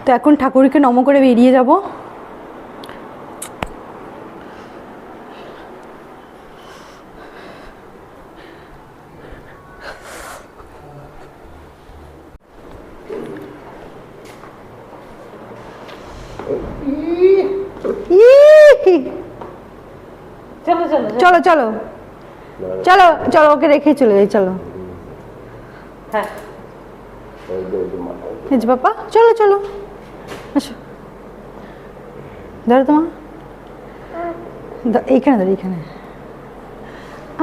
তো এখন ঠাকুরকে নম করে বেরিয়ে যাব। চলো চলো চলো চলো চলো চলো, ওকে রেখে চলে যাই, চলো। হ্যাঁ বাবা চলো চলো, আসো, ধরো তোমার এইখানে, ধরো এইখানে,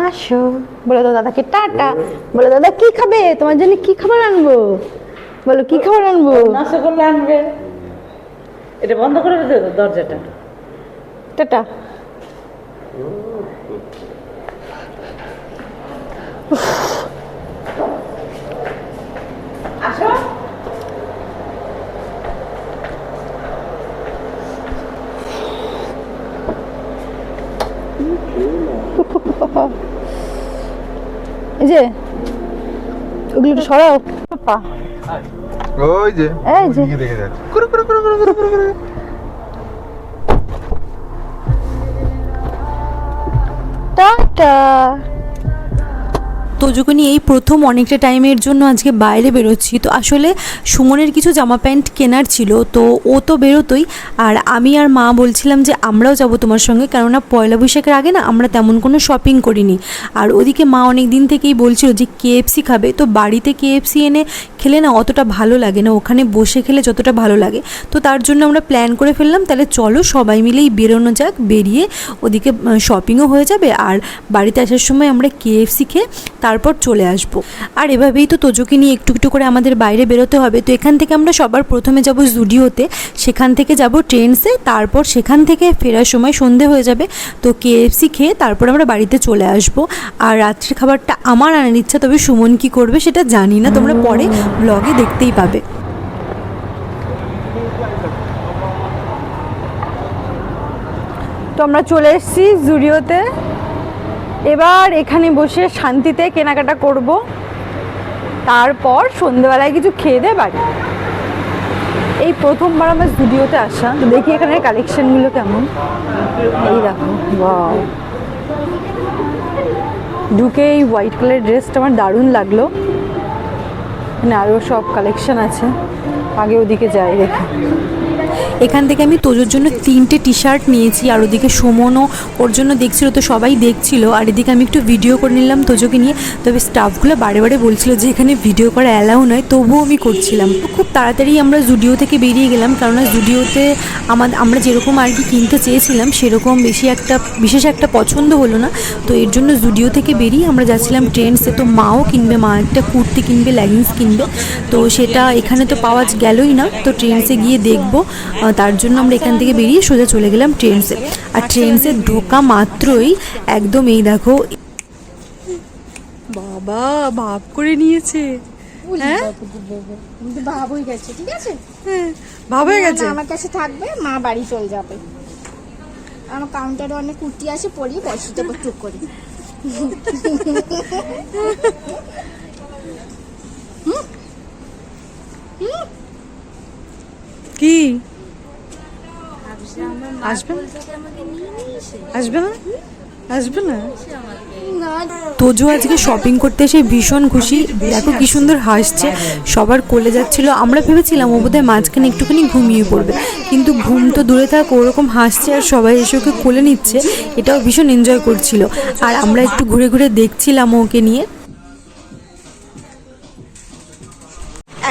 আসো। বলো তো দাদাকে টাটা, বলো দাদা কি খাবে, তোমার জন্য কি খাবার আনবো, বলো কি খাবার আনবো। নাস্তা করলে আনবে। এটা বন্ধ করে দিতে দরজাটা। টাটা। আসো। এই যে ওগুলো একটু সরাও পাপা। ওই যে এই যে দিকে দেখে যাচ্ছে কুরু কুরু কুরু কুরু কুরু কুরু। টাটা। তোজোকে নিয়ে এই প্রথম অনেকটা টাইমের জন্য আজকে বাইরে বেরোচ্ছি। তো আসলে সুমনের কিছু জামা প্যান্ট কেনার ছিল, তো ও তো বেরোতোই, আর আমি আর মা বলছিলাম যে আমরাও যাব তোমার সঙ্গে, কেননা পয়লা বৈশাখের আগে না আমরা তেমন কোনো শপিং করিনি। আর ওদিকে মা অনেক দিন থেকেই বলছিল যে KFC খাবে, তো বাড়িতে KFC এনে খেলে না অতটা ভালো লাগে না, ওখানে বসে খেলে যতটা ভালো লাগে। তো তার জন্য আমরা প্ল্যান করে ফেললাম, তাহলে চলো সবাই মিলেই বেরোনো যাক, বেরিয়ে ওদিকে শপিংও হয়ে যাবে, আর বাড়িতে আসার সময় আমরা KFC খেয়ে তারপর চলে আসবো। আর এভাবেই তো তোজোকে নিয়ে একটু একটু করে আমাদের বাইরে বেরোতে হবে। তো এখান থেকে আমরা সবার প্রথমে যাব জুডিওতে, সেখান থেকে যাব ট্রেন্ডসে, তারপর সেখান থেকে ফেরার সময় সন্ধে হয়ে যাবে। তো KFC খেয়ে তারপর আমরা বাড়িতে চলে আসবো। আর রাত্রের খাবারটা আমার আনার ইচ্ছা, তবে সুমন কি করবে সেটা জানি না, তোমরা পরে ব্লগে দেখতেই পাবে। তো আমরা চলে এসেছি জুডিওতে, এবার এখানে বসে শান্তিতে কেনাকাটা করব, তারপর সন্ধ্যেবেলায় কিছু খেয়ে দিয়ে বাড়ি। এই প্রথমবার আমার জুডিওতে আসা, তো দেখি এখানে কালেকশনগুলো কেমন। এই দেখো, ওয়াও, ঢুকে এই হোয়াইট কালারের ড্রেসটা আমার দারুণ লাগলো। এখানে আরও সব কালেকশন আছে, আগে ওদিকে যাই দেখি। এখান থেকে আমি তোজোর জন্য 3টে টি-শার্ট নিয়েছি, আর ওদিকে সুমনও ওর জন্য দেখছিল, তো সবাই দেখছিল। আর এদিকে আমি একটু ভিডিও করে নিলাম তোজোকে নিয়ে, তবে স্টাফগুলো বারে বারে বলছিল যে এখানে ভিডিও করা অ্যালাউ নয়, তবুও আমি করছিলাম। খুব তাড়াতাড়ি আমরা জুডিও থেকে বেরিয়ে গেলাম, কেননা জুডিওতে আমরা যেরকম আর কি কিনতে চেয়েছিলাম সেরকম বিশেষ একটা পছন্দ হলো না। তো এর জন্য জুডিও থেকে বেরিয়ে আমরা যাচ্ছিলাম ট্রেন্ডসে। তো মাও কিনবে, মা একটা কুর্তি কিনবে, লেগিংস কিনবে, তো সেটা এখানে তো পাওয়া গেলই না, তো ট্রেন্ডসে গিয়ে দেখবো। তার জন্য আমরা এখান থেকে বেরিয়ে সোজা চলে গেলাম ট্রেন্ডসে। আর ট্রেন্ডসে ঢোকা মাত্রই একদম এই দেখো, বাবা ভাব করে নিয়েছে। হ্যাঁ ভাব হয়ে গেছে, ঠিক আছে, হ্যাঁ ভাব হয়ে গেছে। আমার কাছে থাকবে, মা বাড়ি চলে যাবে। আমার কাউন্টারে অনেক কুর্তি আছে, পরি বসে যাবো চুপ করে। কি আসবে আসবে না, আসবে না। তোজো আজকে শপিং করতে এসে ভীষণ খুশি, দেখো কি সুন্দর হাসছে, সবার কোলে যাচ্ছিল। আমরা ভেবেছিলাম ও বোধহয় মাঝখানে একটুখানি ঘুমিয়ে পড়বে, কিন্তু ঘুম তো দূরে থাক, ওরকম হাসছে আর সবাই এসে ওকে কোলে নিচ্ছে, এটাও ভীষণ এনজয় করছিল। আর আমরা একটু ঘুরে ঘুরে দেখছিলাম ওকে নিয়ে।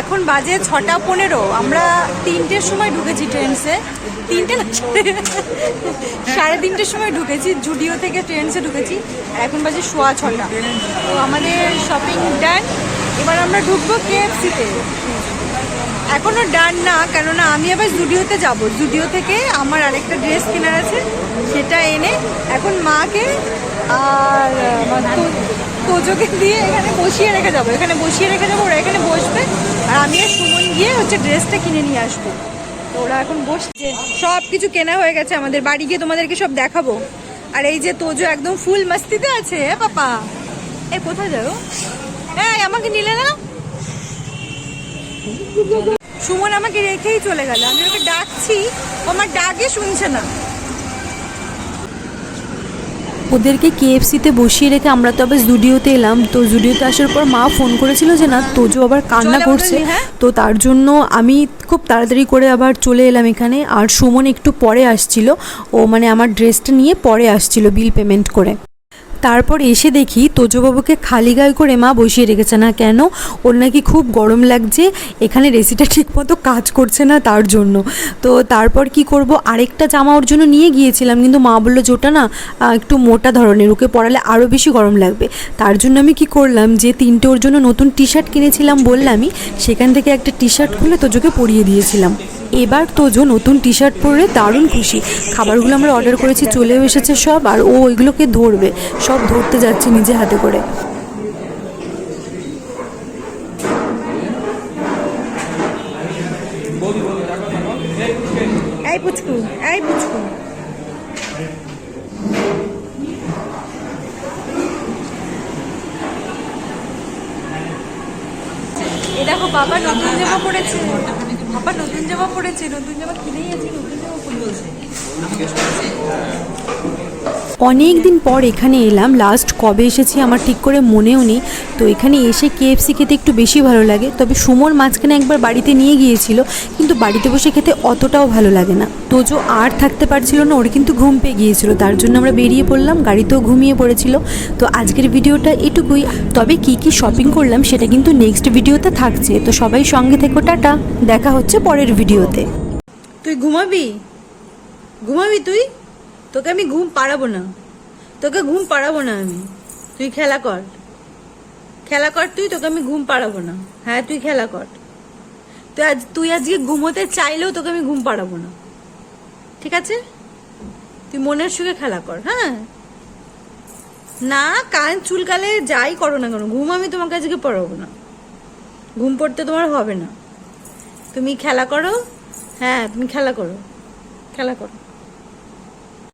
এখন বাজে 6:15, আমরা 3টের সময় ঢুকেছি ট্রেন্ডসে, 3টে না 3:30 সময় ঢুকেছি, জুডিও থেকে ট্রেন্ডসে ঢুকেছি, এখন বাজে 6:15। তো আমাদের শপিং ডান, এবার আমরা ঢুকবো KFC-তে। এখনও ডান না, কেননা আমি আবার জুডিওতে যাব, জুডিও থেকে আমার আরেকটা ড্রেস কেনার আছে, সেটা এনে এখন মাকে আর তোজোকে দিয়ে এখানে বসিয়ে রেখে যাবো, ওরা এখানে বসবে, আর আমি আর সুমন গিয়ে ড্রেসটা কিনে নিয়ে আসবো। তো ওরা এখন বসছে, সব কিছু কেনা হয়ে গেছে আমাদের, বাড়ি গিয়ে তোমাদেরকে সব দেখাবো। আর এই যে তোজো একদম ফুল মস্তিতে আছে। পাপা এ কোথায় যাও, এই আমাকে নিলে না, সুমন আমাকে রেখেই চলে গেল, আমি ওকে ডাকছি, ও আমার ডাকে শুনছে না। ওদেরকে কেএফসিতে বসিয়ে রেখে আমরা তো আবার জুডিওতে এলাম। তো জুডিওতে আসার পর মা ফোন করেছিল যে না তোজো আবার কান্না করছে, তো তার জন্য আমি খুব তাড়াতাড়ি করে আবার চলে এলাম এখানে। আর সুমন একটু পরে আসছিল, ও মানে আমার ড্রেসটা নিয়ে পরে আসছিল বিল পেমেন্ট করে। তারপর এসে দেখি তোজোবাবুকে খালি গায়ে করে মা বসিয়ে রেখেছে। না কেন, ওর নাকি খুব গরম লাগছে, এখানে রেসিটা ঠিকমতো কাজ করছে না তার জন্য। তো তারপর কি করব, আরেকটা জামা ওর জন্য নিয়ে গিয়েছিলাম, কিন্তু মা বললো যে ওটা না একটু মোটা ধরনের, ওকে পরালে আরও বেশি গরম লাগবে। তার জন্য আমি কি করলাম, যে 3টে ওর জন্য নতুন টি শার্ট কিনেছিলাম বললামই, সেখান থেকে একটা টি শার্ট খুলে তোজোকে পরিয়ে দিয়েছিলাম। এবার তোজো নতুন টি শার্ট পরে দারুণ খুশি। খাবারগুলো আমরা অর্ডার করেছি চলেও এসেছে সব, আর ও ওইগুলোকে ধরবে, সব ধরতে যাচ্ছে নিজে হাতে করে। এই পুচকু, এই পুচকু, এই দেখো বাবা নতুন জামা পড়েছে, বাবা নতুন জামা পড়েছে, নতুন জামা কিনেই আছে, নতুন জামা পড়েছে। অনেক দিন পর এখানে এলাম, লাস্ট কবে এসেছি আমার ঠিক করে মনেও নেই। তো এখানে এসে কেএফসি খেতে একটু বেশি ভালো লাগে। তবে সুমন মাঝখানে একবার বাড়িতে নিয়ে গিয়েছিল, কিন্তু বাড়িতে বসে খেতে অতটাও ভালো লাগে না। তোজো আর থাকতে পারছিল না, ওর কিন্তু ঘুম পেয়ে গিয়েছিল, তার জন্য আমরা বেরিয়ে পড়লাম, গাড়িতেও ঘুমিয়ে পড়েছিল। তো আজকের ভিডিওটা এটুকুই। তবে কি কি শপিং করলাম সেটা কিন্তু নেক্সট ভিডিওতে থাকছে, তো সবাই সঙ্গে থেকো। টাটা, দেখা হচ্ছে পরের ভিডিওতে। তুই ঘুমাবি, ঘুমাবি তুই? তোকে আমি ঘুম পাড়াবো না, তোকে ঘুম পাড়াবো না আমি, তুই খেলা কর, খেলা কর তুই, তোকে আমি ঘুম পাড়াবো না। হ্যাঁ তুই খেলা কর, তুই আজকে ঘুমোতে চাইলেও তোকে আমি ঘুম পাড়াবো না, ঠিক আছে? তুই মনের সুখে খেলা কর। হ্যাঁ না, কান চুলকালে যাই করো না কেন, ঘুম আমি তোমাকে আজকে পড়াবো না, ঘুম পড়তে তোমার হবে না, তুমি খেলা করো। হ্যাঁ তুমি খেলা করো, খেলা করো।